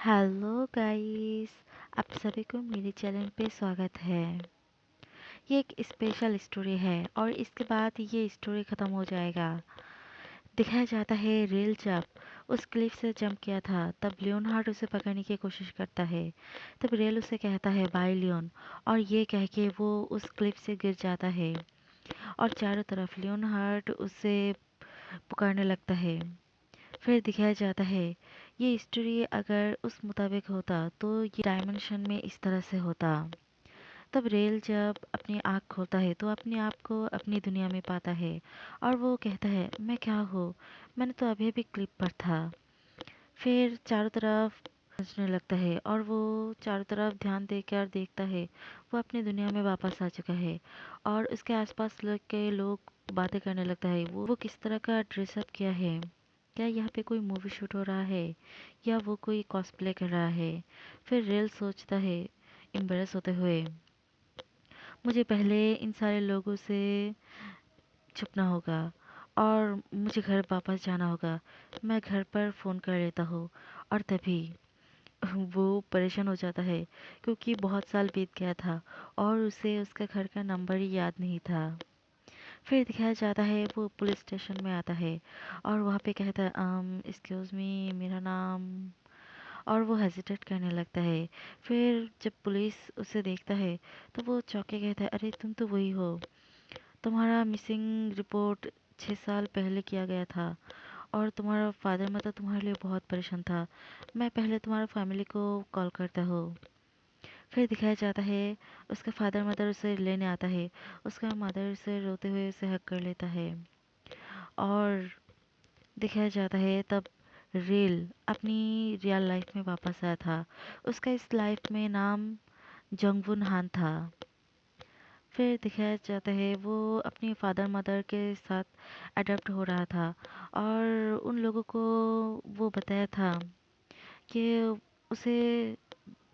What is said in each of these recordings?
Hello guys. आप सभी को मेरे चैनल पे स्वागत है। ये एक स्पेशल स्टोरी है और इसके बाद ये स्टोरी ख़त्म हो जाएगा। दिखाया जाता है रेल जब उस क्लिफ से जंप किया था तब लियोनहार्ड उसे पकड़ने की कोशिश करता है। तब रेल उसे कहता है बाय लियोन, और ये कह के वो उस क्लिफ से गिर जाता है और चारों तरफ लियोनहार्ड उसे पुकारने लगता है। फिर दिखाया जाता है ये स्टोरी अगर उस मुताबिक होता तो ये डायमेंशन में इस तरह से होता। तब रेल जब अपनी आँख खोलता है तो अपने आप को अपनी दुनिया में पाता है और वो कहता है मैं क्या हूँ, मैंने तो अभी भी क्लिप पर था। फिर चारों तरफ सोचने लगता है और वो चारों तरफ ध्यान देकर देखता है। वो अपनी दुनिया में वापस आ चुका है और उसके आसपास के लोग बातें करने लगता है। वो किस तरह का ड्रेसअप किया है, क्या यहाँ पे कोई मूवी शूट हो रहा है या वो कोई कॉस्प्ले कर रहा है। फिर रेल सोचता है एम्बेरस होते हुए, मुझे पहले इन सारे लोगों से छुपना होगा और मुझे घर वापस जाना होगा। मैं घर पर फ़ोन कर लेता हूँ। और तभी वो परेशान हो जाता है क्योंकि बहुत साल बीत गया था और उसे उसका घर का नंबर ही याद नहीं था। फिर दिखाया जाता है वो पुलिस स्टेशन में आता है और वहाँ पे कहता है एक्सक्यूज़ मी, मेरा नाम। और वो हेजिटेट करने लगता है। फिर जब पुलिस उसे देखता है तो वो चौंक के कहता है अरे तुम तो वही हो, तुम्हारा मिसिंग रिपोर्ट 6 साल पहले किया गया था और तुम्हारा फादर मदर तुम्हारे लिए बहुत परेशान था। मैं पहले तुम्हारा फैमिली को कॉल करता हूँ। फिर दिखाया जाता है उसका फादर मदर उसे लेने आता है। उसका मदर उसे रोते हुए उसे हक कर लेता है और दिखाया जाता है तब रेल अपनी रियल लाइफ में वापस आया था। उसका इस लाइफ में नाम जंगवुन हान था। फिर दिखाया जाता है वो अपनी फादर मदर के साथ अडॉप्ट हो रहा था और उन लोगों को वो बताया था कि उसे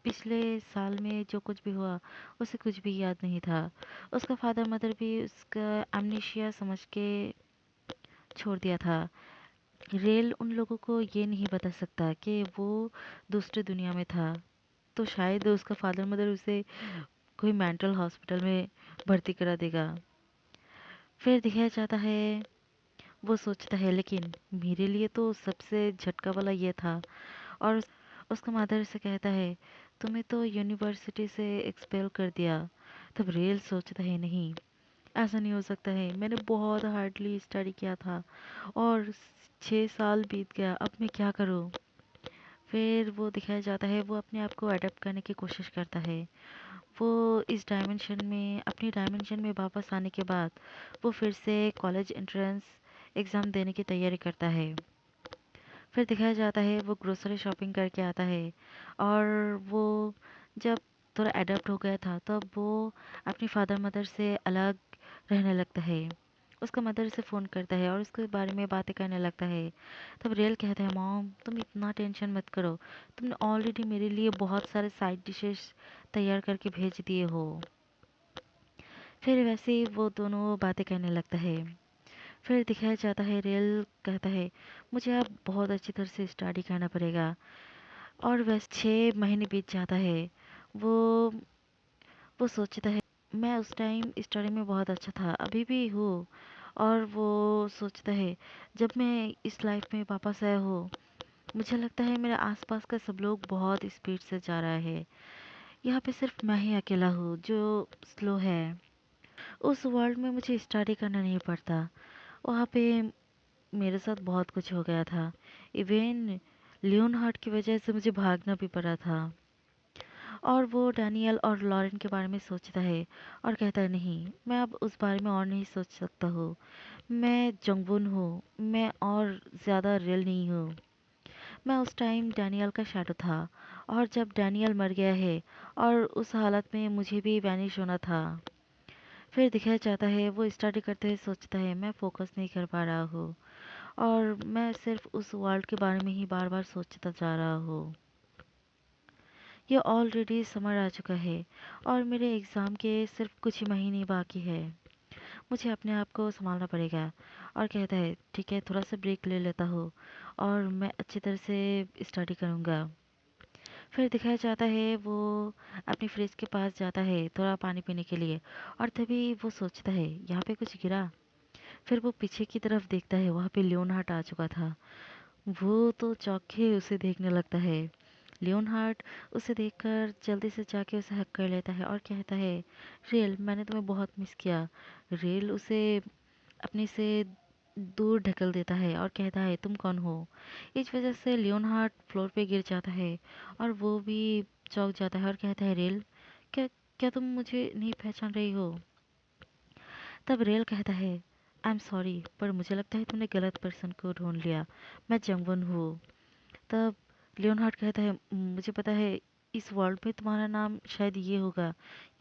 पिछले साल में जो कुछ भी हुआ उसे कुछ भी याद नहीं था। उसका फादर मदर भी उसका एमनेशिया समझ के छोड़ दिया था। रेल उन लोगों को ये नहीं बता सकता कि वो दूसरी दुनिया में था, तो शायद उसका फादर मदर उसे कोई मेंटल हॉस्पिटल में भर्ती करा देगा। फिर दिखाया जाता है वो सोचता है लेकिन मेरे लिए तो सबसे झटका वाला ये था। और उसका मदर से कहता है तुम्हें तो यूनिवर्सिटी से एक्सपेल कर दिया। तब रेल सोचता है नहीं, ऐसा नहीं हो सकता है, मैंने बहुत हार्डली स्टडी किया था और 6 साल बीत गया, अब मैं क्या करूं। फिर वो दिखाया जाता है वो अपने आप को अडेप्ट करने की कोशिश करता है। वो इस डायमेंशन में अपनी डायमेंशन में वापस आने के बाद वो फिर से कॉलेज एंट्रेंस एग्ज़ाम देने की तैयारी करता है। फिर दिखाया जाता है वो ग्रोसरी शॉपिंग करके आता है और वो जब थोड़ा अडॉप्ट हो गया था तब वो अपनी फादर मदर से अलग रहने लगता है। उसका मदर उसे फ़ोन करता है और उसके बारे में बातें करने लगता है। तब रियल कहता है मॉम तुम इतना टेंशन मत करो, तुमने ऑलरेडी मेरे लिए बहुत सारे साइड डिशेस तैयार करके भेज दिए हो। फिर वैसे ही वो दोनों बातें करने लगता है। फिर दिखाया जाता है रियल कहता है मुझे अब बहुत अच्छी तरह से स्टडी करना पड़ेगा। और वैसे 6 महीने बीत जाता है। वो वो सोचता है मैं उस टाइम स्टडी में बहुत अच्छा था, अभी भी हूँ। और वो सोचता है जब मैं इस लाइफ में वापस आया हूँ मुझे लगता है मेरे आसपास का सब लोग बहुत स्पीड से जा रहा है, यहाँ पे सिर्फ मैं ही अकेला हूँ जो स्लो है। उस वर्ल्ड में मुझे स्टडी करना नहीं पड़ता, वहाँ पे मेरे साथ बहुत कुछ हो गया था। इवन लियोनहार्ट की वजह से मुझे भागना भी पड़ा था। और वो डैनियल और लॉरेन के बारे में सोचता है और कहता है नहीं, मैं अब उस बारे में और नहीं सोच सकता हूँ। मैं जंगबुन हूँ, मैं और ज़्यादा रियल नहीं हूँ। मैं उस टाइम डैनियल का शैडो था और जब डैनियल मर गया है और उस हालत में मुझे भी वैनिश होना था। फिर दिखाया जाता है वो स्टडी करते हुए सोचता है मैं फोकस नहीं कर पा रहा हूँ और मैं सिर्फ उस वर्ल्ड के बारे में ही बार बार सोचता जा रहा हूँ। ये ऑलरेडी समर आ चुका है और मेरे एग्ज़ाम के सिर्फ कुछ ही महीने बाकी है, मुझे अपने आप को संभालना पड़ेगा। और कहता है ठीक है थोड़ा सा ब्रेक ले लेता हूँ और मैं अच्छी तरह से स्टडी करूँगा। फिर दिखाया जाता है वो अपनी फ्रिज के पास जाता है थोड़ा पानी पीने के लिए, और तभी वो सोचता है यहाँ पे कुछ गिरा। फिर वो पीछे की तरफ देखता है, वहाँ पे लियोनहार्ट आ चुका था। वो तो चौंक के उसे देखने लगता है। लियोनहार्ट उसे देखकर जल्दी से जाके उसे हक कर लेता है और कहता है, रेल मैंने तुम्हें बहुत मिस किया। रेल उसे अपने से दूर ढकेल देता है और कहता है, तुम कौन हो? इस वजह से लियोनहार्ट फ्लोर पे गिर जाता है और वो भी चौंक जाता है और कहता है, रेल क्या क्या तुम मुझे नहीं पहचान रही हो? तब रेल कहता है, आई एम सॉरी पर मुझे लगता है तुमने गलत पर्सन को ढूंढ लिया। मैं जंगवन हूँ। तब लियोनहार्ट कहता है, मुझे पता है इस वर्ल्ड में तुम्हारा नाम शायद ये होगा,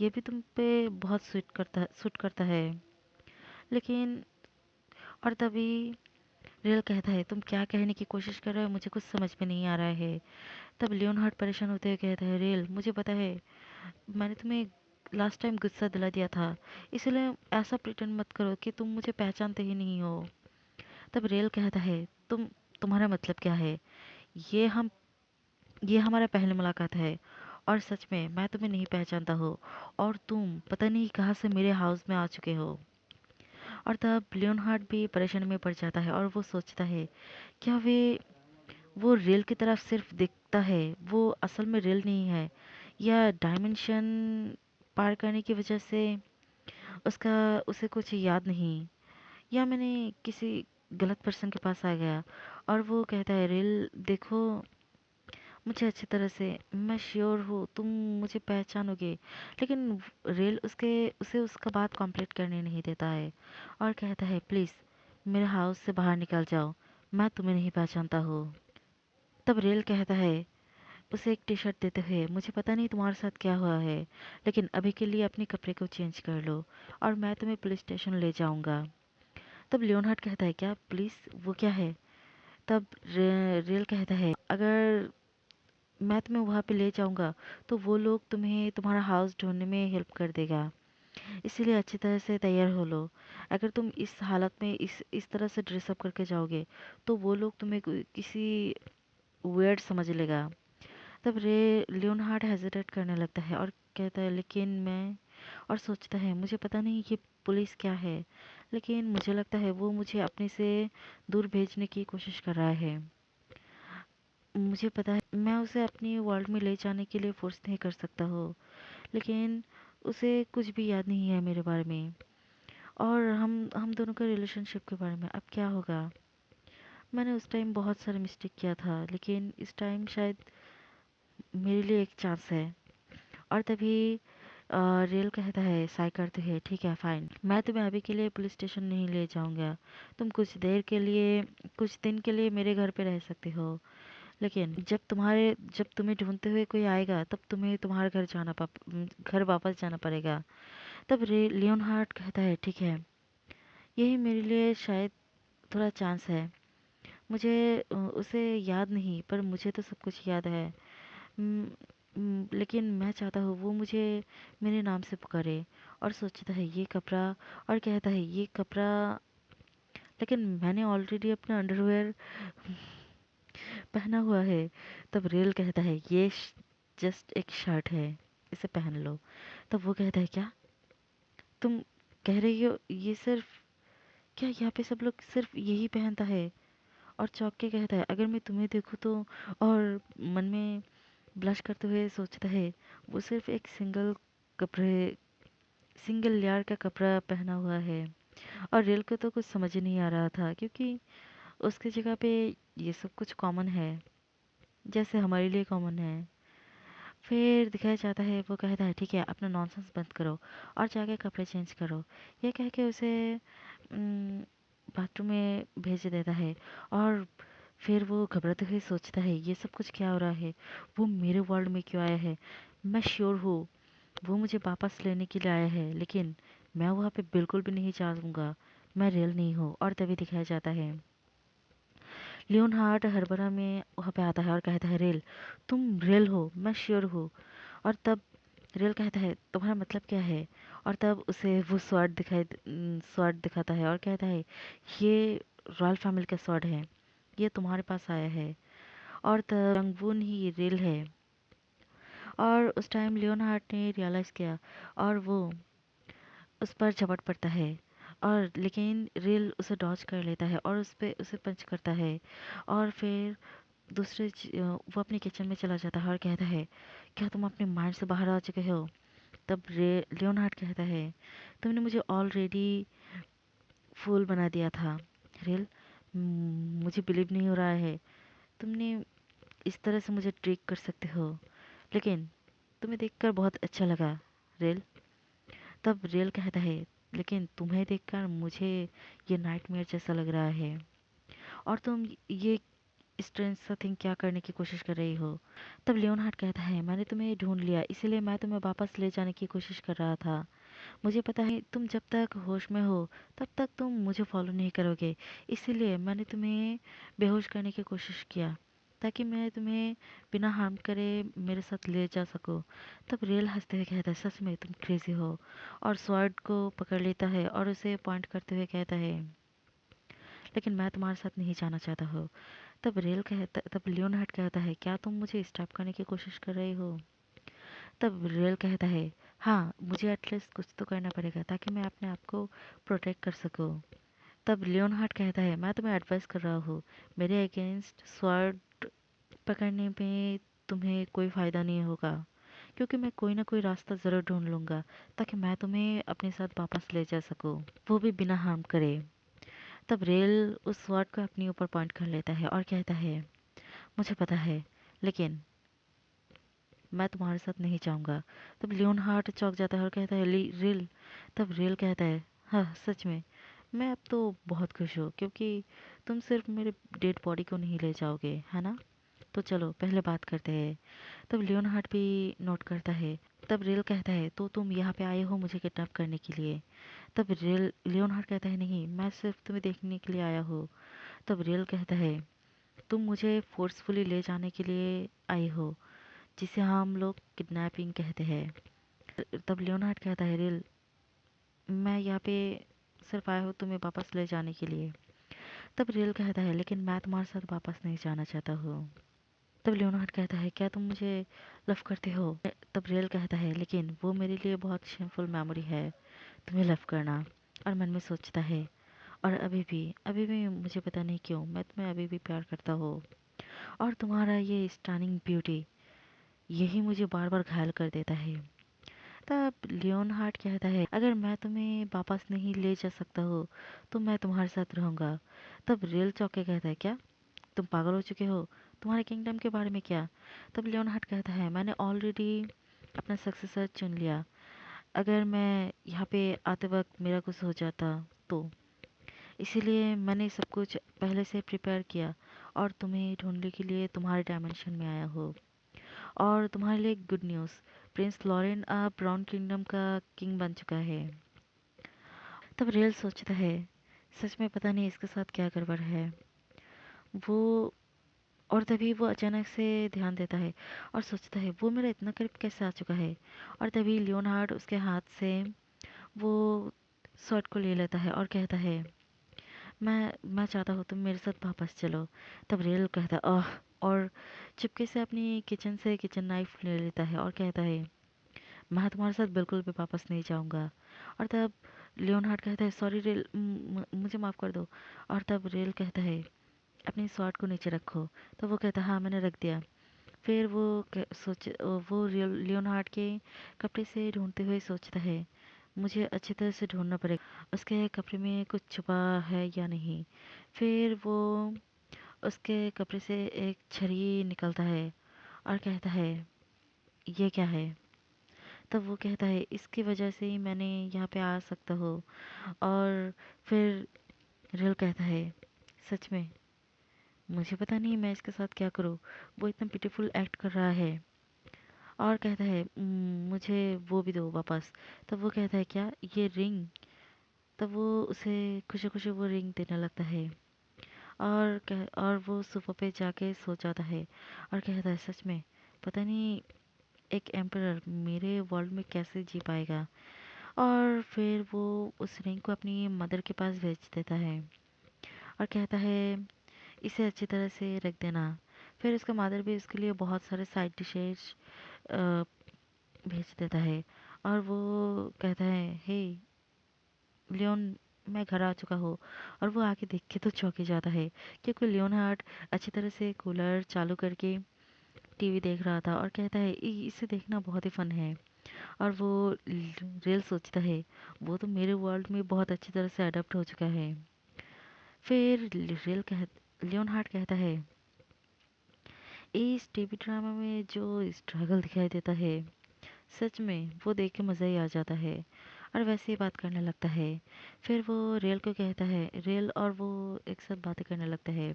ये भी तुम पे बहुत सूट करता है। लेकिन और तभी रेल कहता है, तुम क्या कहने की कोशिश कर रहे हो? मुझे कुछ समझ में नहीं आ रहा है। तब लियोनहार्ट परेशान होते हुए कहता है, रेल मुझे पता है मैंने तुम्हें लास्ट टाइम गुस्सा दिला दिया था, इसलिए ऐसा प्रिटेंड मत करो कि तुम मुझे पहचानते ही नहीं हो। तब रेल कहता है, तुम्हारा मतलब क्या है? ये हम ये हमारा पहली मुलाकात है और सच में मैं तुम्हें नहीं पहचानता हूँ, और तुम पता नहीं कहाँ से मेरे हाउस में आ चुके हो। और तब लियोनहार्ट भी परेशानी में पड़ जाता है और वो सोचता है, क्या वो रेल की तरफ सिर्फ दिखता है, वो असल में रेल नहीं है, या डायमेंशन पार करने की वजह से उसका उसे कुछ याद नहीं, या मैंने किसी गलत पर्सन के पास आ गया। और वो कहता है, रेल देखो मुझे अच्छी तरह से, मैं श्योर हूँ तुम मुझे पहचानोगे। लेकिन रेल उसे उसका बात कंप्लीट करने नहीं देता है और कहता है, प्लीज़ मेरे हाउस से बाहर निकल जाओ, मैं तुम्हें नहीं पहचानता हूँ। तब रेल कहता है, उसे एक टी शर्ट देते हुए, मुझे पता नहीं तुम्हारे साथ क्या हुआ है, लेकिन अभी के लिए अपने कपड़े को चेंज कर लो और मैं तुम्हें पुलिस स्टेशन ले जाऊंगा। तब लियोनहार्ट कहता है, क्या पुलिस, वो क्या है? तब रेल कहता है, अगर मैं तुम्हें वहाँ पे ले जाऊंगा तो वो लोग तुम्हें तुम्हारा हाउस ढूंढने में हेल्प कर देगा, इसीलिए अच्छी तरह से तैयार हो लो। अगर तुम इस हालत में इस तरह से ड्रेसअप करके जाओगे तो वो लोग तुम्हें किसी वेर्ड समझ लेगा। तब रे लियोनहार्ड हेजिटेट करने लगता है और कहता है, लेकिन मैं, और सोचता है मुझे पता नहीं ये पुलिस क्या है, लेकिन मुझे लगता है वो मुझे अपने से दूर भेजने की कोशिश कर रहा है। मुझे पता है मैं उसे अपनी वर्ल्ड में ले जाने के लिए फोर्स नहीं कर सकता हूँ, लेकिन उसे कुछ भी याद नहीं है मेरे बारे में, और हम दोनों के रिलेशनशिप के बारे में। अब क्या होगा? मैंने उस टाइम बहुत सारे मिस्टेक किया था, लेकिन इस टाइम शायद मेरे लिए एक चांस है। और तभी रेल कहता है साई करते हुए, ठीक है फाइन, मैं तुम्हें अभी के लिए पुलिस स्टेशन नहीं ले जाऊंगा। तुम कुछ दिन के लिए मेरे घर पे रह सकते हो, लेकिन जब तुम्हें ढूंढते हुए कोई आएगा तब तुम्हें तुम्हारे घर वापस जाना पड़ेगा। तब रे लियोनहार्ट कहता है, ठीक है, यही मेरे लिए शायद थोड़ा चांस है। मुझे उसे याद नहीं, पर मुझे तो सब कुछ याद है। लेकिन मैं चाहता हूँ वो मुझे मेरे नाम से पुकारे। और सोचता है ये कपड़ा, और कहता है ये कपड़ा, लेकिन मैंने ऑलरेडी अपना अंडरवेयर पहना हुआ है। तब रेल कहता है, ये जस्ट एक शर्ट है, इसे पहन लो। तब वो कहता है, क्या तुम कह रही हो ये सिर्फ, क्या यहाँ पे सब लोग सिर्फ यही पहनता है? और चौंक के कहता है, अगर मैं तुम्हें देखूँ तो, और मन में ब्लश करते हुए सोचता है, वो सिर्फ एक कपड़े सिंगल लेयर का कपड़ा पहना हुआ है। और रेल को तो कुछ समझ ही नहीं आ रहा था, क्योंकि उसकी जगह पे ये सब कुछ कॉमन है, जैसे हमारे लिए कॉमन है। फिर दिखाया जाता है वो कहता है, ठीक है अपना नॉनसेंस बंद करो और जाके कपड़े चेंज करो। ये कह के उसे बाथरूम में भेज देता है। और फिर वो घबराते हुए सोचता है, ये सब कुछ क्या हो रहा है? वो मेरे वर्ल्ड में क्यों आया है? मैं श्योर हूँ वो मुझे वापस लेने के लिए आया है, लेकिन मैं वहाँ पे बिल्कुल भी नहीं जाऊँगा। मैं रेल नहीं हूँ। और तभी दिखाया जाता है लियोनहार्ट हड़बड़ा में वहाँ पे आता है और कहता है, रेल तुम रेल हो, मैं श्योर हूँ। और तब रेल कहता है, तुम्हारा मतलब क्या है? और तब उसे वो स्वॉर्ड दिखाता है और कहता है, ये रॉयल फैमिली का स्वॉर्ड है, ये तुम्हारे पास आया है। और तब रंगवून ही रेल है। और उस टाइम लियोनहार्ट ने रियलाइज़ किया और वो उस पर झपट पड़ता है। और लेकिन रिल उसे डॉज कर लेता है और उस पे उसे पंच करता है। और फिर वो अपने किचन में चला जाता है और कहता है, क्या तुम अपने माइंड से बाहर आ चुके हो? तब रे लियोनार्ड कहता है, तुमने मुझे ऑलरेडी फूल बना दिया था रिल। मुझे बिलीव नहीं हो रहा है तुमने इस तरह से मुझे ट्रिक कर सकते हो, लेकिन तुम्हें देखकर बहुत अच्छा लगा रिल। तब रिल कहता है, लेकिन तुम्हें देखकर मुझे ये नाइटमेयर जैसा लग रहा है और तुम ये स्ट्रेंज सा थिंग क्या करने की कोशिश कर रही हो? तब लियोनहार्ड कहता है, मैंने तुम्हें ढूंढ लिया, इसीलिए मैं तुम्हें वापस ले जाने की कोशिश कर रहा था। मुझे पता है तुम जब तक होश में हो तब तक तुम मुझे फॉलो नहीं करोगे, इसीलिए मैंने तुम्हें बेहोश करने की कोशिश किया ताकि मैं तुम्हें बिना हार्म करे मेरे साथ ले जा सको। तब रेल हंसते हुए कहता है, सच में तुम क्रेजी हो। और स्वॉर्ड को पकड़ लेता है और उसे पॉइंट करते हुए कहता है, लेकिन मैं तुम्हारे साथ नहीं जाना चाहता हूँ। तब लियोनहार्ड कहता है, क्या तुम मुझे स्टॉप करने की कोशिश कर रहे हो? तब रियल कहता है, हाँ मुझे एटलीस्ट कुछ तो करना पड़ेगा ताकि मैं अपने आप को प्रोटेक्ट कर सकूं। तब लियोनहार्ड कहता है, मैं तुम्हें एडवाइस कर रहा हूँ, मेरे अगेंस्ट स्वॉर्ड पकड़ने में तुम्हें कोई फ़ायदा नहीं होगा, क्योंकि मैं कोई ना कोई रास्ता ज़रूर ढूंढ लूँगा ताकि मैं तुम्हें अपने साथ वापस ले जा सकूँ, वो भी बिना हार्म करे। तब रेल उस स्वॉर्ड को अपने ऊपर पॉइंट कर लेता है और कहता है, मुझे पता है, लेकिन मैं तुम्हारे साथ नहीं जाऊंगा। तब लियोनहार्ट चौंक जाता है और कहता है, रिल। तब रिल कहता है, हाँ सच में मैं अब तो बहुत खुश हूँ, क्योंकि तुम सिर्फ मेरे डेड बॉडी को नहीं ले जाओगे, है ना? तो चलो पहले बात करते हैं। तब लियोनहार्ट भी नोट करता है। तब रिल कहता है, तो तुम यहाँ पे आए हो मुझे किडनैप करने के लिए? तब रिल लियोनहार्ट कहता है, नहीं मैं सिर्फ तुम्हें देखने के लिए आया हूँ। तब रिल कहता है, तुम मुझे फोर्सफुली ले जाने के लिए आए हो, जिसे हम लोग किडनैपिंग कहते हैं। तब लियोनार्ड कहता है, रिल मैं यहाँ पे सिर्फ आया हूँ तुम्हें वापस ले जाने के लिए। तब रिल कहता है, लेकिन मैं तुम्हारे साथ वापस नहीं जाना चाहता हूँ। तब लियोनार्ड कहता है, क्या तुम मुझे लव करते हो? तब रिल कहता है, लेकिन वो मेरे लिए बहुत शेमफुल मेमोरी है तुम्हें लव करना। और मन में सोचता है, और अभी भी मुझे पता नहीं क्यों मैं तुम्हें अभी भी प्यार करता हूँ। और तुम्हारा ये स्टनिंग ब्यूटी यही मुझे बार बार घायल कर देता है। तब लियोनहार्ट कहता है, अगर मैं तुम्हें वापस नहीं ले जा सकता हूँ तो मैं तुम्हारे साथ रहूंगा। तब रियल चौंक के कहता है, क्या तुम पागल हो चुके हो? तुम्हारे किंगडम के बारे में क्या? तब लियोनहार्ट कहता है, मैंने ऑलरेडी अपना सक्सेसर चुन लिया। अगर मैं यहाँ पे आते वक्त मेरा कुछ हो जाता तो, इसीलिए मैंने सब कुछ पहले से प्रिपेयर किया और तुम्हें ढूंढने के लिए तुम्हारे डायमेंशन में आया हूँ। और तुम्हारे लिए गुड न्यूज़, प्रिंस लॉरेन अब ब्राउन किंगडम का किंग बन चुका है। तब रियल सोचता है, सच में पता नहीं इसके साथ क्या गड़बड़ है। वो और तभी वो अचानक से ध्यान देता है और सोचता है, वो मेरा इतना करीब कैसे आ चुका है? और तभी लियोनार्ड उसके हाथ से वो शॉट को ले लेता है और कहता है, मैं चाहता हूँ तुम मेरे साथ वापस चलो। तब रियल कहता है, आह, और चुपके से अपनी किचन से किचन नाइफ ले लेता है और कहता है, मैं तुम्हारे साथ बिल्कुल भी वापस नहीं जाऊंगा। और तब लियोनहार्ड कहता है, सॉरी रेल, मुझे माफ़ कर दो। और तब रेल कहता है, अपनी स्वॉर्ड को नीचे रखो। तो वो कहता है, हाँ मैंने रख दिया। फिर वो लियोनहार्ड के कपड़े से ढूंढते हुए सोचता है, मुझे अच्छी तरह से ढूंढना पड़ेगा उसके कपड़े में कुछ छुपा है या नहीं। फिर वो उसके कपड़े से एक छड़ी निकलता है और कहता है, ये क्या है? तब वो कहता है, इसकी वजह से ही मैंने यहाँ पे आ सकता हूँ। और फिर रियल कहता है, सच में मुझे पता नहीं मैं इसके साथ क्या करूँ, वो इतना पिटीफुल एक्ट कर रहा है। और कहता है, मुझे वो भी दो वापस। तब वो कहता है, क्या ये रिंग? तब वो उसे खुशी खुशी वो रिंग देने लगता है। और वो सोफा पे जाके सो जाता है और कहता है, सच में पता नहीं एक एम्परर मेरे वर्ल्ड में कैसे जी पाएगा। और फिर वो उस रिंग को अपनी मदर के पास भेज देता है और कहता है, इसे अच्छी तरह से रख देना, फिर उसका मदर भी उसके लिए बहुत सारे साइड डिशेज भेज देता है। और वो कहता है, हे लियोन, मैं घर आ चुका हूँ। और वो आके देख के तो चौंक ही जाता है, क्योंकि लियोन हार्ट अच्छी तरह से कूलर चालू करके टीवी देख रहा था और कहता है, इसे देखना बहुत ही फन है। और वो रियल सोचता है, वो तो मेरे वर्ल्ड में बहुत अच्छी तरह से अडेप्ट हो चुका है। फिर लियोन हार्ट कहता है, इस टीवी ड्रामा में जो स्ट्रगल दिखाई देता है, सच में वो देख के मज़ा ही आ जाता है। और वैसे ही बात करने लगता है। फिर वो रियल को कहता है, रियल और वो एक साथ बातें करने लगता है।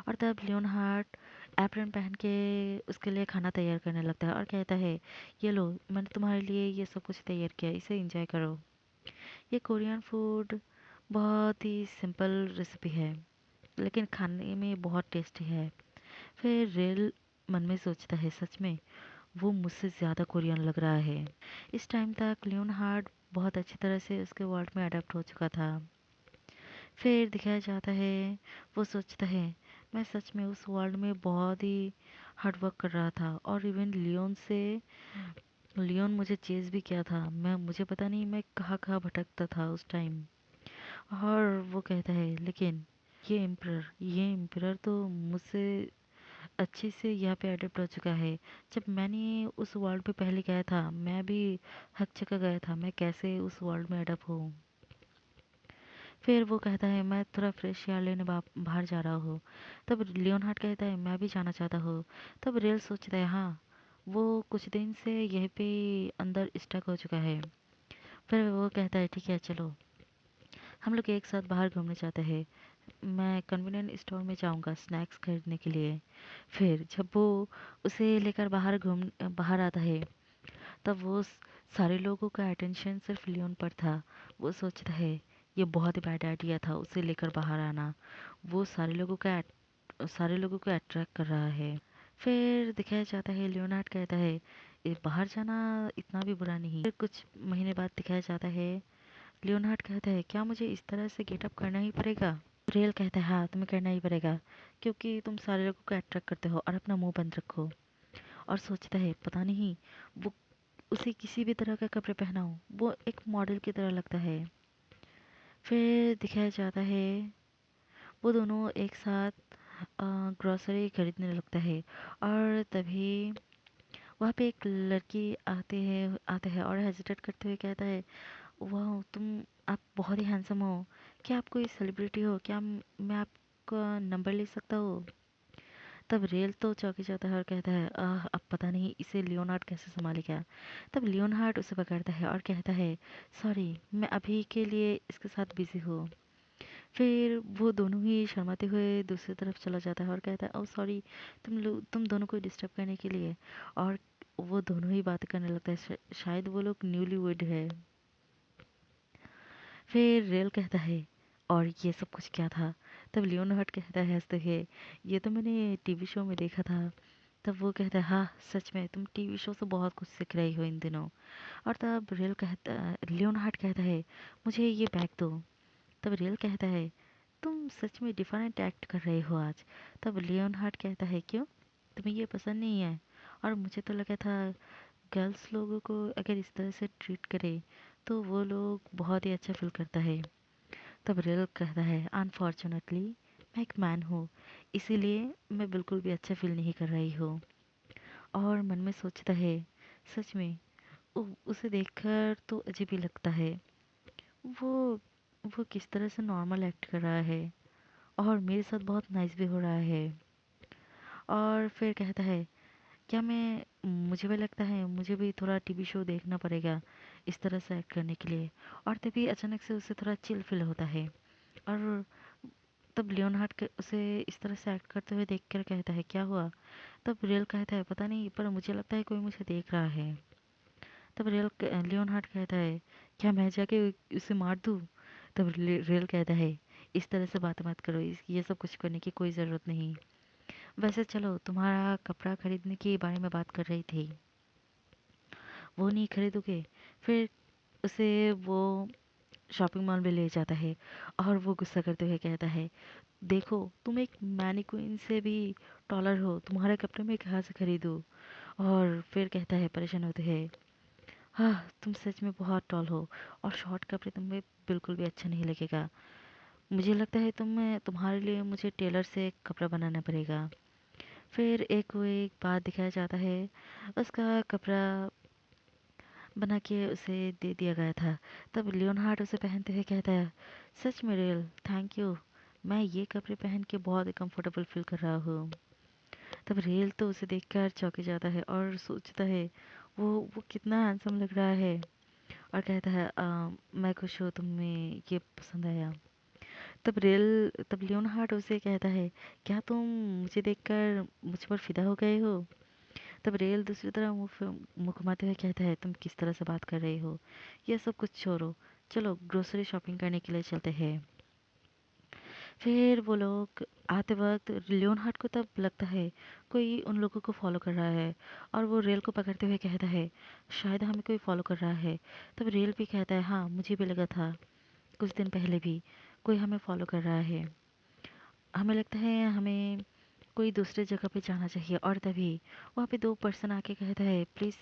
और तब लियोन हार्ट एप्रन पहन के उसके लिए खाना तैयार करने लगता है और कहता है, ये लो, मैंने तुम्हारे लिए ये सब कुछ तैयार किया, इसे एंजॉय करो। ये कोरियन फूड बहुत ही सिंपल रेसिपी है, लेकिन खाने में बहुत टेस्टी है। फिर रियल मन में सोचता है, सच में वो मुझसे ज़्यादा कोरियन लग रहा है। इस टाइम तक लियोन हार्ट बहुत अच्छी तरह से उसके वर्ल्ड में अडेप्ट हो चुका था। फिर दिखाया जाता है, वो सोचता है, मैं सच में उस वर्ल्ड में बहुत ही हार्ड वर्क कर रहा था, और इवन लियोन मुझे चेज़ भी किया था। मैं मुझे पता नहीं मैं कहाँ कहाँ भटकता था उस टाइम। और वो कहता है, लेकिन ये एम्परर तो मुझसे अच्छे से यहाँ पे अडेप्ट हो चुका है। जब मैंने उस वर्ल्ड पे पहले गया था, मैं भी हक जगह गया था, मैं कैसे उस वर्ल्ड में अडेप्ट हूँ। फिर वो कहता है, मैं थोड़ा फ्रेश एयर लेने बाहर जा रहा हूँ। तब लियोनहार्ट कहता है, मैं भी जाना चाहता हूँ। तब रियल सोचता है, हाँ, वो कुछ दिन से यहीं पे अंदर स्टक हो चुका है। फिर वो कहता है, ठीक है, चलो हम लोग एक साथ बाहर घूमने जाते हैं। मैं कन्वीनियंट स्टोर में जाऊंगा स्नैक्स खरीदने के लिए। फिर जब वो उसे लेकर बाहर आता है, तब सारे लोगों का अटेंशन सिर्फ लियोन पर था। वो सोचता है, ये बहुत ही बैड आइडिया था उसे लेकर बाहर आना। वो सारे लोगों को अट्रैक्ट कर रहा है। फिर दिखाया जाता है, लियोनार्ड कहता है, ये बाहर जाना इतना भी बुरा नहीं। फिर कुछ महीने बाद दिखाया जाता है, लियोनार्ड कहता है, क्या मुझे इस तरह से गेटअप करना ही पड़ेगा? रियल कहता है, हाँ, तुम्हें करना ही पड़ेगा, क्योंकि तुम सारे लोगों को अट्रैक्ट करते हो, और अपना मुंह बंद रखो। और सोचता है, पता नहीं वो उसे किसी भी तरह का कपड़े पहनाओ, वो एक मॉडल की तरह लगता है। फिर दिखाया जाता है, वो दोनों एक साथ ग्रोसरी खरीदने लगता है। और तभी वहाँ पे एक लड़की आते हैं और हेजिटेट करते हुए कहता है, वाह, आप बहुत ही हैंडसम हो। क्या आप कोई सेलिब्रिटी हो? क्या मैं आपका नंबर ले सकता हूँ? तब रियल तो चौंकी जाता है और कहता है, अब पता नहीं इसे लियोनार्ड कैसे संभालेगा। तब लियोनार्ड उसे पकड़ता है और कहता है, सॉरी, मैं अभी के लिए इसके साथ बिजी हूँ। फिर वो दोनों ही शर्माते हुए दूसरी तरफ चला जाता है और कहता है, ओह सॉरी, तुम दोनों को डिस्टर्ब करने के लिए। और वो दोनों ही बातें करने लगता है, शायद वो लोग न्यूली वेड है। फिर रेल कहता है, और ये सब कुछ क्या था? तब लियोनार्ड कहता है हंसते हुए, ये तो मैंने टीवी शो में देखा था। तब वो कहता है, हाँ, सच में तुम टीवी शो से बहुत कुछ सीख रही हो इन दिनों। और तब लियोनार्ड कहता है, मुझे ये बैग दो। तब रियल कहता है, तुम सच में डिफरेंट एक्ट कर रहे हो आज। तब लियोनहार्ड कहता है, क्यों, तुम्हें ये पसंद नहीं है? और मुझे तो लगा था गर्ल्स लोगों को अगर इस तरह से ट्रीट करे तो वो लोग बहुत ही अच्छा फील करता है। तब रियल कहता है, अनफॉर्चुनेटली मैं एक मैन हूँ, इसीलिए मैं बिल्कुल भी अच्छा फील नहीं कर रही हूँ। और मन में सोचता है, सच में उसे देखकर तो अजीब ही लगता है। वो वो किस तरह से नॉर्मल एक्ट कर रहा है, और मेरे साथ बहुत नाइस भी हो रहा है। और फिर कहता है, क्या मैं मुझे भी लगता है मुझे भी थोड़ा टीवी शो देखना पड़ेगा इस तरह से एक्ट करने के लिए। और तभी अचानक से उसे थोड़ा चिल फील होता है। और तब लियोनहार्ड उसे इस तरह से एक्ट करते हुए देख कर कहता है, क्या हुआ? तब रियल कहता है, पता नहीं, पर मुझे लगता है कोई मुझे देख रहा है। तब लियोनहार्ड कहता है, क्या मैं जाके उसे मार दूँ? तब रियल कहता है, इस तरह से बात मत करो, ये सब कुछ करने की कोई ज़रूरत नहीं। वैसे चलो, तुम्हारा कपड़ा खरीदने के बारे में बात कर रही थी, वो नहीं खरीदोगे? फिर उसे वो शॉपिंग मॉल में ले जाता है और वो गुस्सा करते हुए कहता है, देखो तुम एक मैनीक्वीन से भी टॉलर हो, तुम्हारे कपड़े मैं कहाँ से खरीदूँ। और फिर कहता है परेशान होते हुए, हाँ तुम सच में बहुत टॉल हो और शॉर्ट कपड़े तुम्हें बिल्कुल भी अच्छा नहीं लगेगा। मुझे लगता है तुम्हारे लिए मुझे टेलर से कपड़ा बनाना पड़ेगा। फिर एक को एक बात दिखाया जाता है, उसका कपड़ा बना के उसे दे दिया गया था। तब लियोनहार्ड उसे पहनते हुए कहता है, सच में रियल थैंक यू, मैं ये कपड़े पहन के बहुत ही कंफर्टेबल फील कर रहा हूँ। तब रियल तो उसे देखकर चौंक जाता है और सोचता है वो कितना हैंडसम लग रहा है, और कहता है मैं खुश हूँ तुम्हें ये पसंद आया। तब लियोनहार्ड उसे कहता है, क्या तुम मुझे देखकर मुझ पर फिदा हो गए हो। तब रेल दूसरी तरफ मुंह घुमाते हुए कहता है, तुम किस तरह से बात कर रही हो, ये सब कुछ छोड़ो, चलो ग्रोसरी शॉपिंग करने के लिए चलते हैं। फिर वो लोग आते वक्त लियोनहार्ड को तब लगता है कोई उन लोगों को फॉलो कर रहा है, और वो रेल को पकड़ते हुए कहता है, शायद हमें कोई फॉलो कर रहा है। तब रेल भी कहता है, हाँ मुझे भी लगा था कुछ दिन पहले भी कोई हमें फॉलो कर रहा है, हमें लगता है हमें कोई दूसरे जगह पे जाना चाहिए। और तभी वहाँ पे दो पर्सन आके कहता है, प्लीज़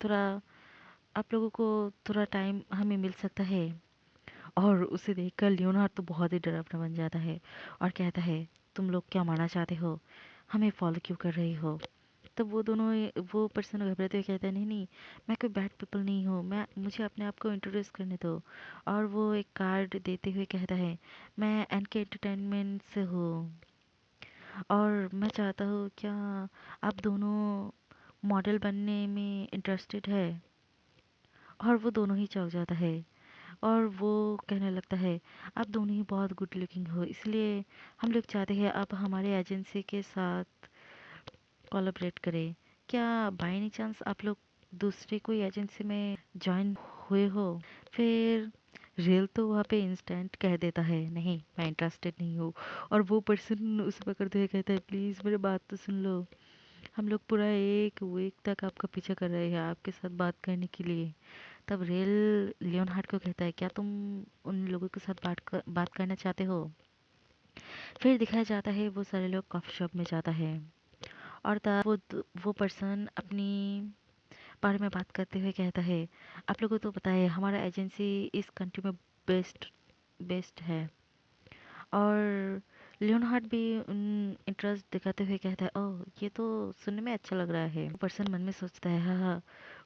थोड़ा आप लोगों को थोड़ा टाइम हमें मिल सकता है। और उसे देखकर लियोनार्ड तो बहुत ही डरावना बन जाता है और कहता है, तुम लोग क्या मानना चाहते हो, हमें फॉलो क्यों कर रही हो। तब वो पर्सन घबराते हुए कहता है, नहीं नहीं, मैं कोई बैड पीपल नहीं हूँ, मैं मुझे अपने आप को इंट्रोड्यूस करने दो। और वो एक कार्ड देते हुए कहता है, मैं एन के एंटरटेनमेंट से हूँ और मैं चाहता हूँ, क्या आप दोनों मॉडल बनने में इंटरेस्टेड है। और वो दोनों ही चौंक जाता है और वो कहने लगता है, आप दोनों ही बहुत गुड लुकिंग हो, इसलिए हम लोग चाहते हैं आप हमारे एजेंसी के साथ कोलैबोरेट करें। क्या बाय एनी चांस आप लोग दूसरी कोई एजेंसी में ज्वाइन हुए हो। फिर रियल तो वहाँ पे इंस्टेंट कह देता है, नहीं मैं इंटरेस्टेड नहीं हूँ। और वो पर्सन उसे पकड़ते हुए कहता है, प्लीज़ मेरी बात तो सुन लो, हम लोग पूरा एक वीक तक आपका पीछा कर रहे हैं आपके साथ बात करने के लिए। तब रेल लियोनहार्ड को कहता है, क्या तुम उन लोगों के साथ बात करना चाहते हो। फिर दिखाया जाता है वो सारे लोग कॉफ़ी शॉप में जाता है, और तब वो पर्सन अपनी बारे में बात करते हुए कहता है, आप लोगों को तो पता है हमारा एजेंसी इस कंट्री में बेस्ट बेस्ट है। और लियोनहार्ड भी इंटरेस्ट दिखाते हुए कहता है, ओह ये तो सुनने में अच्छा लग रहा है। पर्सन मन में सोचता है, हाँ हाँ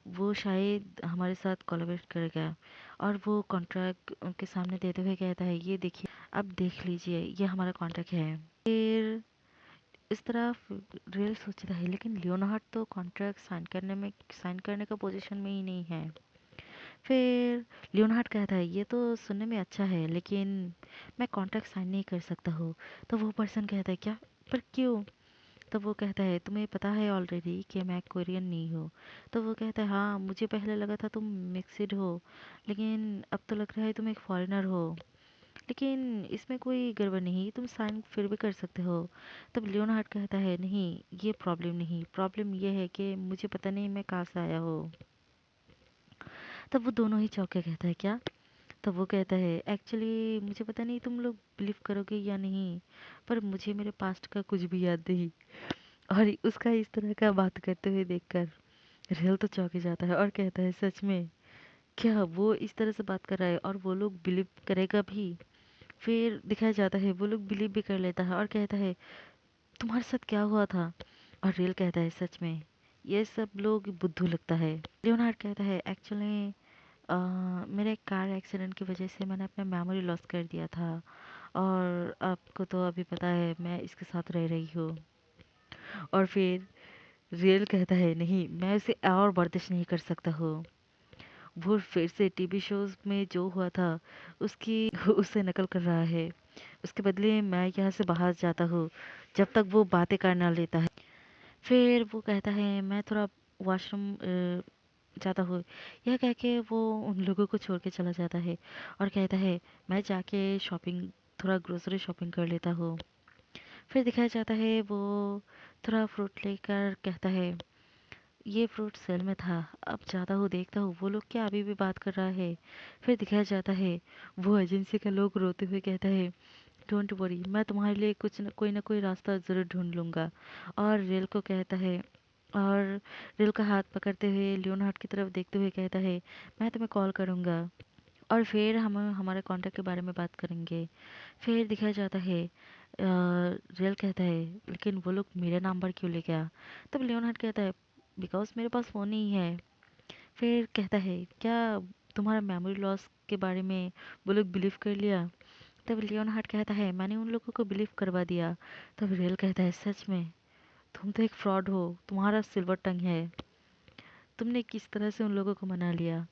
वो शायद हमारे साथ कोलैबोरेट करेगा। और वो कॉन्ट्रैक्ट उनके सामने देते हुए कहता है, ये देखिए अब देख लीजिए ये हमारा कॉन्ट्रैक्ट है। फिर इस तरफ रेल सोचता है, लेकिन लियोनहार्ड तो कॉन्ट्रैक्ट साइन करने का पोजीशन में ही नहीं है। फिर लियोनार्ड कहता है, ये तो सुनने में अच्छा है लेकिन मैं कॉन्ट्रैक्ट साइन नहीं कर सकता हूँ। तो वो पर्सन कहता है, क्या, पर क्यों। तो वो कहता है, तुम्हें पता है ऑलरेडी कि मैं कोरियन नहीं हूँ। तो वो कहता है, हाँ मुझे पहले लगा था तुम मिक्सिड हो, लेकिन अब तो लग रहा है तुम एक फॉरेनर हो। लेकिन इसमें कोई गड़बड़ नहीं, तुम साइन फिर भी कर सकते हो। तब लियोनार्ड कहता है, नहीं ये प्रॉब्लम नहीं, प्रॉब्लम ये है कि मुझे पता नहीं मैं कहाँ से आया हूँ। तब वो दोनों ही चौंक के कहता है, क्या। तब वो कहता है, एक्चुअली मुझे पता नहीं तुम लोग बिलीव करोगे या नहीं, पर मुझे मेरे पास्ट का कुछ भी याद नहीं। और उसका इस तरह का बात करते हुए देखकर रियल तो चौंक जाता है और कहता है, सच में क्या वो इस तरह से बात कर रहा है और वो लोग बिलीव करेगा भी। फिर दिखाया जाता है वो लोग बिलीव भी कर लेता है और कहता है, तुम्हारे साथ क्या हुआ था। और रियल कहता है, सच में ये सब लोग बुद्धू लगता है। लियोनार्ड कहता है, एक्चुअली मेरे कार एक्सीडेंट की वजह से मैंने अपना मेमोरी लॉस कर दिया था, और आपको तो अभी पता है मैं इसके साथ रह रही हूँ। और फिर रियल कहता है, नहीं मैं उसे और बर्दाश्त नहीं कर सकता हूँ, वो फिर से टीवी शोज में जो हुआ था उसकी उससे नकल कर रहा है। उसके बदले मैं यहाँ से बाहर जाता हूँ जब तक वो बातें करना लेता है। फिर वो कहता है, मैं थोड़ा वॉशरूम जाता हूँ। यह कह के वो उन लोगों को छोड़ के चला जाता है और कहता है, मैं जाके शॉपिंग थोड़ा ग्रोसरी शॉपिंग कर लेता हूँ। फिर दिखाया जाता है वो थोड़ा फ्रूट लेकर कहता है, ये फ्रूट सेल में था। अब जाता हूँ देखता हूँ वो लोग क्या अभी भी बात कर रहा है। फिर दिखाया जाता है वो एजेंसी का लोग रोते हुए कहता है, डोंट वरी, मैं तुम्हारे लिए कुछ न कोई रास्ता ज़रूर ढूंढ लूँगा। और रेल को कहता है, और रेल का हाथ पकड़ते हुए लियोनार्ड की तरफ देखते हुए कहता है, मैं तुम्हें कॉल करूँगा और फिर हम हमारे कॉन्टैक्ट के बारे में बात करेंगे। फिर दिखाया जाता है रेल कहता है, लेकिन वो लोग मेरा नंबर क्यों ले गया? तब लियोनार्ड कहता है, बिकॉज मेरे पास फ़ोन नहीं है। फिर कहता है, क्या तुम्हारा मेमोरी लॉस के बारे में वो लोग बिलीव कर लिया? तब लियोनार्ड कहता है, मैंने उन लोगों को बिलीव करवा दिया। तब रेल कहता है, सच में? तुम तो एक फ्रॉड हो, तुम्हारा सिल्वर टंग है, तुमने किस तरह से उन लोगों को मना लिया?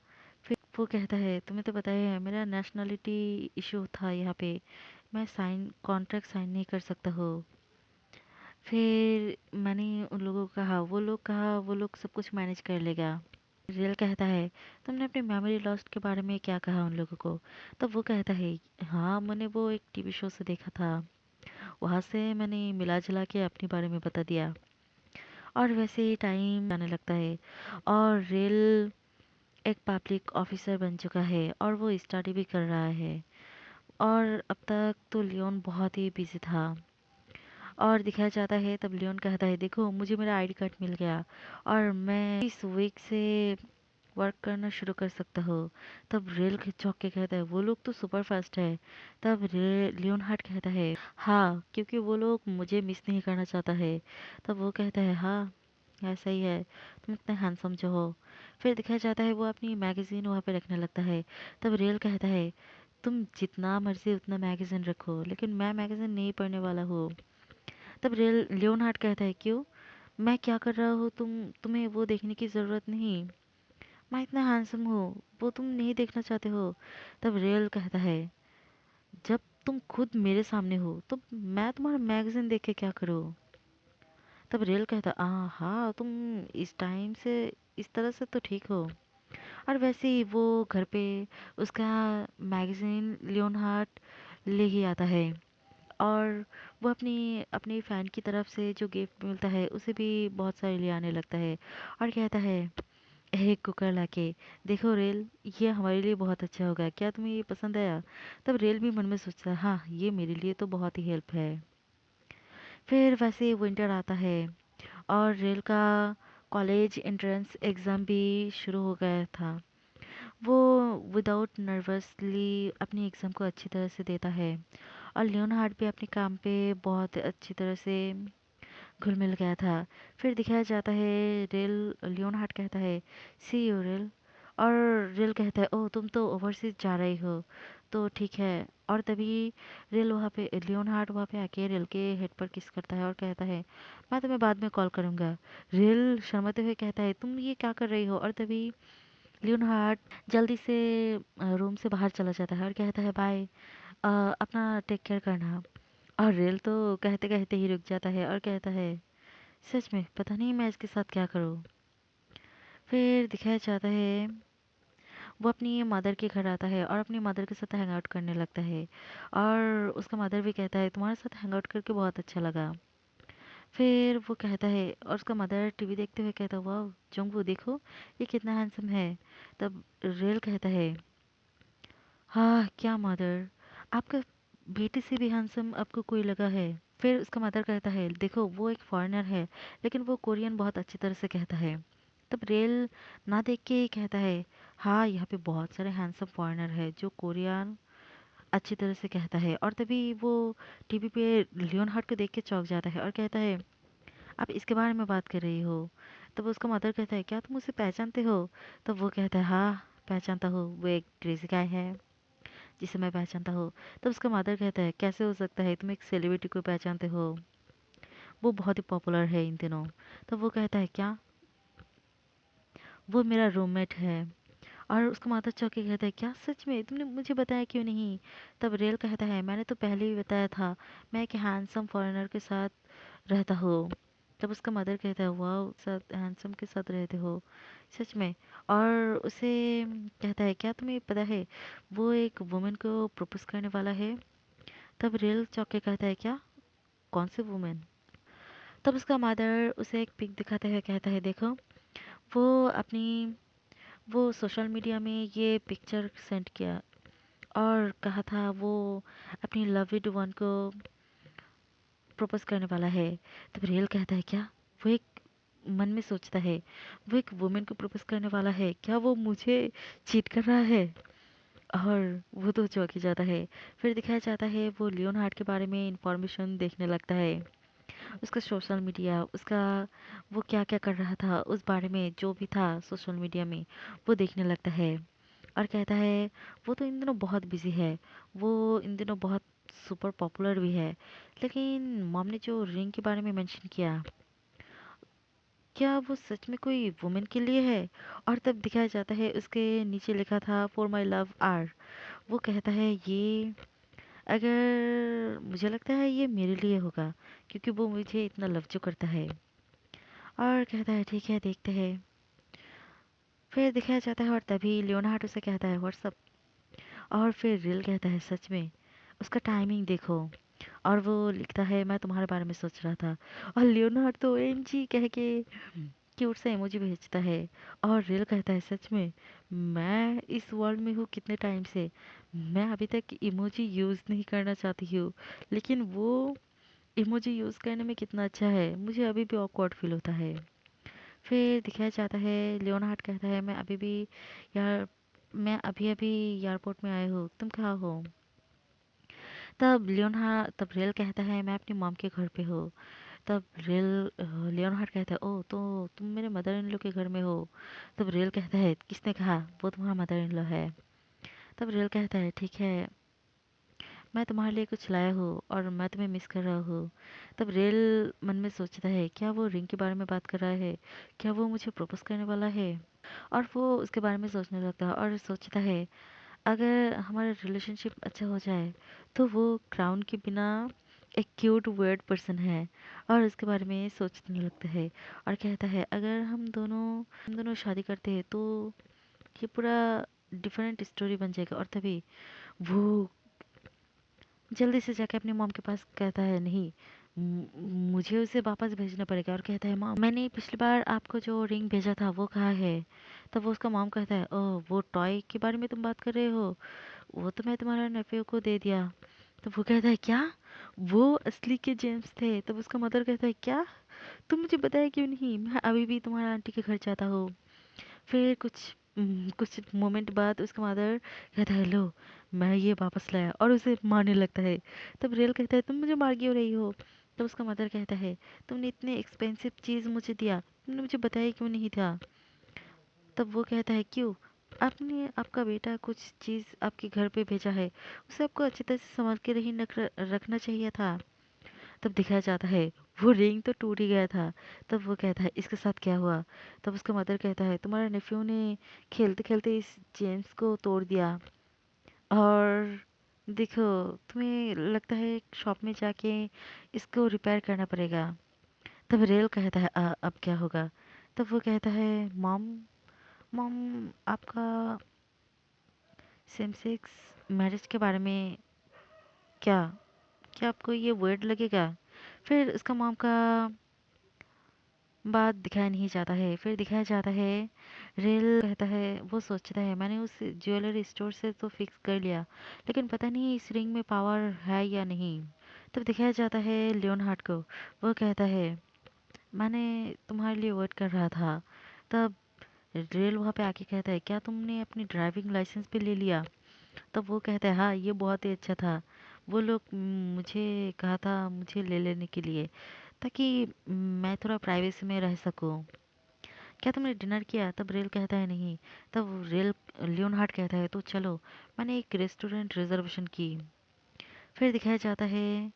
फिर वो कहता है, तुम्हें तो पता ही है मेरा नेशनलिटी इशू था यहाँ पे, मैं साइन कॉन्ट्रैक्ट साइन नहीं कर सकता हूँ। फिर मैंने उन लोगों को कहा, वो लोग सब कुछ मैनेज कर लेगा। रियल कहता है, तुमने अपने मेमोरी लॉस्ट के बारे में क्या कहा उन लोगों को? तब वो कहता है, हाँ मैंने वो एक टीवी शो से देखा था, वहाँ से मैंने मिला जुला के अपने बारे में बता दिया। और वैसे ही टाइम आने लगता है और रेल एक पब्लिक ऑफिसर बन चुका है और वो स्टडी भी कर रहा है। और अब तक तो लियोन बहुत ही बिजी था। और दिखाया जाता है तब लियोन कहता है, देखो मुझे मेरा आईडी कार्ड मिल गया और मैं इस वीक से वर्क करना शुरू कर सकता हूँ। तब रेल चौंक के कहता है, वो लोग तो सुपर फास्ट है। तब लियोन हार्ट कहता है, हाँ क्योंकि वो लोग मुझे मिस नहीं करना चाहता है। तब वो कहता है, हाँ ऐसा ही है, तुम इतने हैंडसम जो हो। फिर दिखाया जाता है वो अपनी मैगजीन वहाँ पे रखने लगता है। तब रेल कहता है, तुम जितना मर्जी उतना मैगजीन रखो, लेकिन मैं मैगजीन नहीं पढ़ने वाला हूँ। तब रेल लियोनहार्ट कहता है, क्यों? मैं क्या कर रहा हूँ तुम्हें वो देखने की ज़रूरत नहीं, मैं इतना हैंडसम हूँ, वो तुम नहीं देखना चाहते हो। तब रेल कहता है, जब तुम खुद मेरे सामने हो तो मैं तुम्हारा मैगजीन देख के क्या करूँ? तब रेल कहता, हाँ तुम इस टाइम से इस तरह से तो ठीक हो। और वैसे ही वो घर पे उसका मैगजीन लियोनहार्ट ले ही आता है। और वो अपनी अपनी फैन की तरफ से जो गिफ्ट मिलता है उसे भी बहुत सारे ले आने लगता है और कहता है, एक कुकर लाके, देखो रेल, ये हमारे लिए बहुत अच्छा होगा, क्या तुम्हें ये पसंद आया? तब रेल भी मन में सोचता है, हाँ ये मेरे लिए तो बहुत ही हेल्प है। फिर वैसे विंटर आता है और रेल का कॉलेज एंट्रेंस एग्ज़ाम भी शुरू हो गया था। वो विदाउट नर्वसली अपनी एग्ज़ाम को अच्छी तरह से देता है और लियोनहार्ड भी अपने काम पे बहुत अच्छी तरह से घुल मिल गया था। फिर दिखाया जाता है रेल लियोनहार्ड कहता है, सी यू रेल। और रेल कहता है, ओह तुम तो ओवरसीज जा रही हो, तो ठीक है। और तभी रेल वहाँ पे लियोनहार्ड वहाँ पे आके रेल के हेड पर किस करता है और कहता है, मैं तुम्हें बाद में कॉल करूँगा। रेल शर्माते हुए कहता है, तुम ये क्या कर रही हो? और तभी लियोनहार्ड जल्दी से रूम से बाहर चला जाता है और कहता है, बाय, अपना टेक केयर करना। और रेल तो कहते कहते ही रुक जाता है और कहता है, सच में पता नहीं मैं इसके साथ क्या करूँ। फिर दिखाया जाता है वो अपनी मदर के घर आता है और अपनी मदर के साथ हैंग आउट करने लगता है। और उसका मदर भी कहता है, तुम्हारे साथ हैंग आउट करके बहुत अच्छा लगा। फिर वो कहता है और उसका मदर टीवी देखते हुए कहता है, वाह जोंगवू देखो, ये कितना हैंडसम है। तब रेल कहता है, हाँ क्या मदर, आपका बेटे से भी हैंडसम आपको कोई लगा है? फिर उसका मदर कहता है, देखो वो एक फॉरेनर है, लेकिन वो कोरियन बहुत अच्छी तरह से कहता है। तब रेल ना देख के ही कहता है, हाँ यहाँ पे बहुत सारे हैंडसम फॉरेनर है जो कोरियन अच्छी तरह से कहता है। और तभी वो टीवी पे लियोन हार्ट को देख के चौंक जाता है और कहता है, आप इसके बारे में बात कर रही हो? तब उसका मदर कहता है, क्या तुम उसे पहचानते हो? तब वो कहता है, हाँ पहचानता हूँ, वो एक क्रेजी गाय है जिसे मैं पहचानता हूँ। तब उसका मदर कहता है, कैसे हो सकता है, तुम एक सेलिब्रिटी को पहचानते हो, वो बहुत ही पॉपुलर है इन दिनों। तब वो कहता है, क्या? वो मेरा रूममेट है। और उसका माता चौंक के कहता है, क्या सच में? तुमने मुझे बताया क्यों नहीं? तब रेल कहता है, मैंने तो पहले ही बताया था, मैं एक हैंडसम फॉरेनर के साथ रहता हूँ। तब उसका मदर कहता है, वाह साथ हैंडसम के साथ रहते हो, सच में? और उसे कहता है, क्या तुम्हें पता है वो एक वुमेन को प्रपोज करने वाला है? तब रेल चौंक के कहता है, क्या? कौन से वुमेन? तब उसका मदर उसे एक पिक दिखाते हुए कहता है, देखो वो अपनी वो सोशल मीडिया में ये पिक्चर सेंड किया और कहा था वो अपनी लव्ड वन को प्रपोज करने वाला है। तब रियल कहता है क्या? वो एक मन में सोचता है, वो एक वुमेन को प्रपोज करने वाला है, क्या वो मुझे चीट कर रहा है? और वो तो चौंक ही जाता है। फिर दिखाया जाता है वो लियोन हार्ट के बारे में इंफॉर्मेशन देखने लगता है, उसका सोशल मीडिया, उसका वो क्या क्या कर रहा था उस बारे में जो भी था सोशल मीडिया में वो देखने लगता है। और कहता है वो तो इन दिनों बहुत बिजी है, वो इन दिनों बहुत सुपर पॉपुलर भी है, लेकिन मॉम ने जो रिंग के बारे में मेंशन किया, क्या वो सच में कोई वुमेन के लिए है? और तब दिखाया जाता है उसके नीचे लिखा था फॉर माई लव आर। वो कहता है ये, अगर मुझे लगता है ये मेरे लिए होगा, क्योंकि वो मुझे इतना लव जो करता है। और कहता है ठीक है देखते हैं। फिर दिखाया जाता है और तभी लियोनार्डो से कहता है व्हाट्सअप। और फिर रिल कहता है सच में, उसका टाइमिंग देखो। और वो लिखता है मैं तुम्हारे बारे में सोच रहा था। और लियोनार्डो तो एमजी कह के क्यूट सा इमोजी भेजता है। और रिल कहता है सच में, मैं इस वर्ल्ड में हूँ कितने टाइम से, मैं अभी तक इमोजी यूज़ नहीं करना चाहती हूँ, लेकिन वो इमोजी यूज़ करने में कितना अच्छा है, मुझे अभी भी ऑकवर्ड फील होता है। फिर दिखाया जाता है लियोनार्ड कहता है यार मैं अभी अभी एयरपोर्ट में आया हूँ, तुम कहाँ हो? तब रेल कहता है मैं अपनी मॉम के घर पे हूँ। तब लियोनार्ड कहता है ओह तो तुम मेरे मदर इन लॉ के घर में हो। तब रेल कहता है किसने कहा वो तुम्हारा मदर इन लॉ है? तब रेल कहता है ठीक है, मैं तुम्हारे लिए कुछ लाया हूँ और मैं तुम्हें मिस कर रहा हूँ। तब रेल मन में सोचता है क्या वो रिंग के बारे में बात कर रहा है, क्या वो मुझे प्रपोज करने वाला है? और वो उसके बारे में सोचने लगता है और सोचता है अगर हमारा रिलेशनशिप अच्छा हो जाए तो वो क्राउन के बिना एक क्यूट वर्ड पर्सन है। और उसके बारे में सोचने लगता है और कहता है अगर हम दोनों शादी करते हैं तो ये पूरा डिफरेंट स्टोरी बन जाएगा। और तभी वो जल्दी से जाके अपनी मॉम के पास कहता है नहीं, मुझे उसे वापस भेजना पड़ेगा। और कहता है मॉम मैंने पिछली बार आपको जो रिंग भेजा था वो कहाँ है? तब वो उसका मॉम कहता है ओह वो टॉय के बारे में तुम बात कर रहे हो, वो तो मैं तुम्हारा नेफ्यू को दे दिया। तो वो कहता है क्या, वो असली के जेम्स थे? तब उसका मदर कहता है क्या, तुम मुझे बताया क्यों नहीं, मैं अभी भी तुम्हारा आंटी के घर जाता हूँ। फिर कुछ मोमेंट बाद उसका मदर कहता है लो मैं ये वापस लाया और उसे मारने लगता है। तब रियल कहता है तुम मुझे मार क्यों रही हो? तब उसका मदर कहता है तुमने इतने एक्सपेंसिव चीज़ मुझे दिया, तुमने मुझे बताया क्यों नहीं था? तब वो कहता है क्यों, आपने आपका बेटा कुछ चीज़ आपके घर पे भेजा है, उसे आपको अच्छी तरह से संभाल के नहीं रखना चाहिए था। तब दिखाया जाता है वो रिंग तो टूट ही गया था। तब वो कहता है इसके साथ क्या हुआ? तब उसका मदर कहता है तुम्हारे नेफ्यू ने खेलते खेलते इस जेम्स को तोड़ दिया। और देखो तुम्हें लगता है शॉप में जाके इसको रिपेयर करना पड़ेगा। तब रेल कहता है अब क्या होगा? तब वो कहता है मॉम मॉम आपका सेम सेक्स मैरिज के बारे में क्या, क्या आपको ये वर्ड लगेगा? फिर उसका मॉम का बात दिखाया नहीं जाता है। फिर दिखाया जाता है रेल कहता है वो सोचता है मैंने उस ज्वेलरी स्टोर से तो फिक्स कर लिया, लेकिन पता नहीं इस रिंग में पावर है या नहीं। तब दिखाया जाता है लियोन हार्ट को, वो कहता है मैंने तुम्हारे लिए वेट कर रहा था। तब रेल वहाँ पे आके कहता है क्या तुमने अपनी ड्राइविंग लाइसेंस भी ले लिया? तब वो कहता है हाँ ये बहुत ही अच्छा था, वो लोग मुझे कहा था मुझे ले लेने के लिए ताकि मैं थोड़ा प्राइवेसी में रह सकूं। क्या तुमने डिनर किया? तब रेल कहता है नहीं। तब रेल लियोनहार्ट कहता है तो चलो, मैंने एक रेस्टोरेंट रिजर्वेशन की। फिर दिखाया जाता है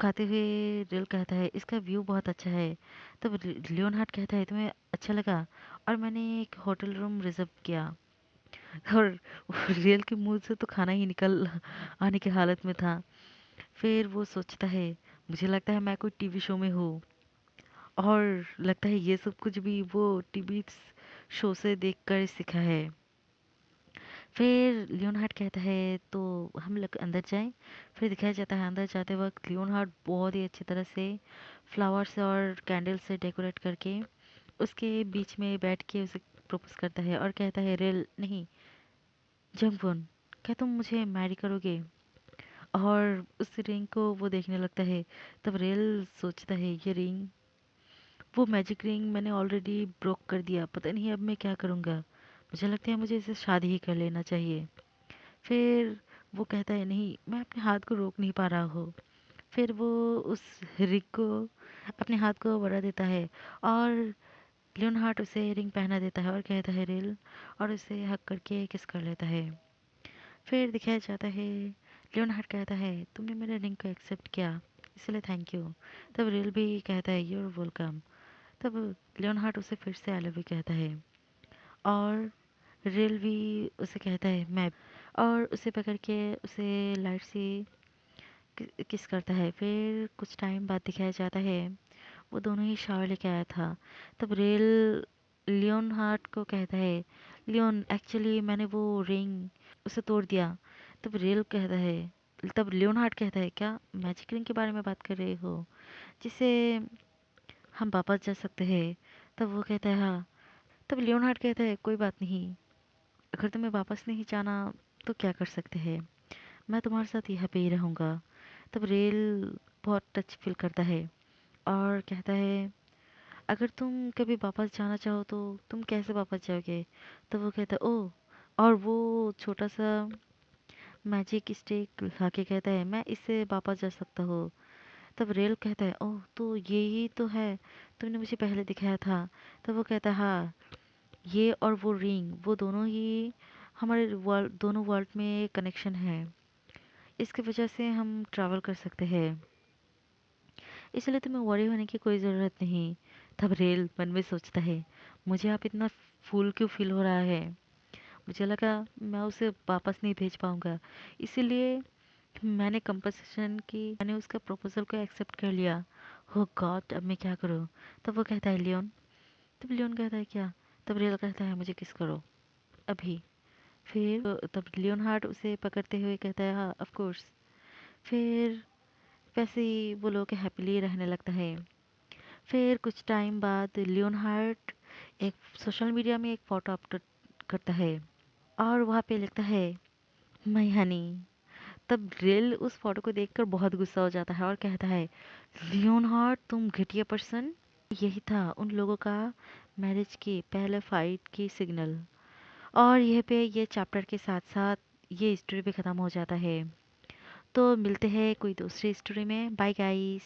खाते हुए रेल कहता है इसका व्यू बहुत अच्छा है। तब लियोनहार्ट कहता है तुम्हें अच्छा लगा, और मैंने एक होटल रूम रिजर्व किया। और रेल के मुंह से तो खाना ही निकल आने की हालत में था। फिर वो सोचता है मुझे लगता है मैं कोई टीवी शो में हूँ, और लगता है ये सब कुछ भी वो टीवी शो से देखकर सीखा है। फिर लियोनहार्ट कहता है तो हम लोग अंदर जाएं। फिर दिखाया जाता है अंदर जाते वक्त लियोनहार्ट बहुत ही अच्छी तरह से फ्लावर्स और कैंडल से डेकोरेट करके उसके बीच में बैठ के उसे प्रपोज करता है और कहता है रिल नहीं, जंगवॉन, क्या तुम मुझे मैरी करोगे? और उस रिंग को वो देखने लगता है। तब रिल सोचता है ये रिंग, वो मैजिक रिंग मैंने ऑलरेडी ब्रोक कर दिया, पता नहीं अब मैं क्या करूँगा। मुझे लगता है मुझे इसे शादी ही कर लेना चाहिए। फिर वो कहता है नहीं, मैं अपने हाथ को रोक नहीं पा रहा हूँ। फिर वो उस रिंग को, अपने हाथ को बढ़ा देता है और लियोनहार्ट उसे रिंग पहना देता है और कहता है रिल, और उसे हक करके किस कर लेता है। फिर दिखाया जाता है लियोनहार्ट कहता है तुमने मेरे रिंग को एक्सेप्ट किया, इसलिए थैंक यू। तब रिल भी कहता है यूर वेलकम। तब लियोनहार्ट उसे फिर से आई लव यू कहता है और रिल भी उसे कहता है मैं, और उसे पकड़ के उसे लाइट से किस करता है। फिर कुछ टाइम बाद दिखाया जाता है वो दोनों ही शावर लेके आया था। तब रेल लियोन हार्ट को कहता है लियोन एक्चुअली मैंने वो रिंग उसे तोड़ दिया। तब रेल कहता है, तब लियोन हार्ट कहता है क्या मैजिक रिंग के बारे में बात कर रहे हो जिसे हम वापस जा सकते हैं? तब वो कहता है हाँ। तब लियोन हार्ट कहता है कोई बात नहीं, अगर तुम्हें वापस नहीं जाना तो क्या कर सकते हैं, मैं तुम्हारे साथ यहाँ पे ही रहूँगा। तब रेल बहुत टच फील करता है और कहता है अगर तुम कभी वापस जाना चाहो तो तुम कैसे वापस जाओगे? तो वो कहता है ओह, और वो छोटा सा मैजिक स्टिक लाके कहता है मैं इससे वापस जा सकता हूँ। तब रेल कहता है ओह तो ये ही तो है, तुमने मुझे पहले दिखाया था। तब वो कहता है हाँ, ये और वो रिंग वो दोनों ही हमारे वर्ल्ड, दोनों वर्ल्ड में कनेक्शन है, इसकी वजह से हम ट्रैवल कर सकते हैं, इसलिए तुम्हें वरी होने की कोई ज़रूरत नहीं। तब रेल मन में सोचता है मुझे आप इतना फूल क्यों फील हो रहा है, मुझे लगा मैं उसे वापस नहीं भेज पाऊंगा, इसीलिए मैंने कंपनसेशन की, मैंने उसका प्रपोजल को एक्सेप्ट कर लिया। हो गॉड अब मैं क्या करूँ? तब वो कहता है लियोन। तब लियोन कहता है क्या? तब रेल कहता है मुझे किस करो अभी। फिर तब लियोन हार्ट उसे पकड़ते हुए कहता है हाँ ऑफ कोर्स। फिर वैसे ही वो लोग हैप्पीली रहने लगता है। फिर कुछ टाइम बाद लियोनहार्ट एक सोशल मीडिया में एक फोटो अपलोड करता है और वहाँ पे लिखता है माय हनी। तब रिल उस फोटो को देखकर बहुत गुस्सा हो जाता है और कहता है लियोनहार्ट तुम घटिया पर्सन। यही था उन लोगों का मैरिज की पहले फाइट की सिग्नल। और यह पे ये चैप्टर के साथ साथ ये स्टोरी भी ख़त्म हो जाता है। तो मिलते हैं कोई दूसरी स्टोरी में। Bye guys.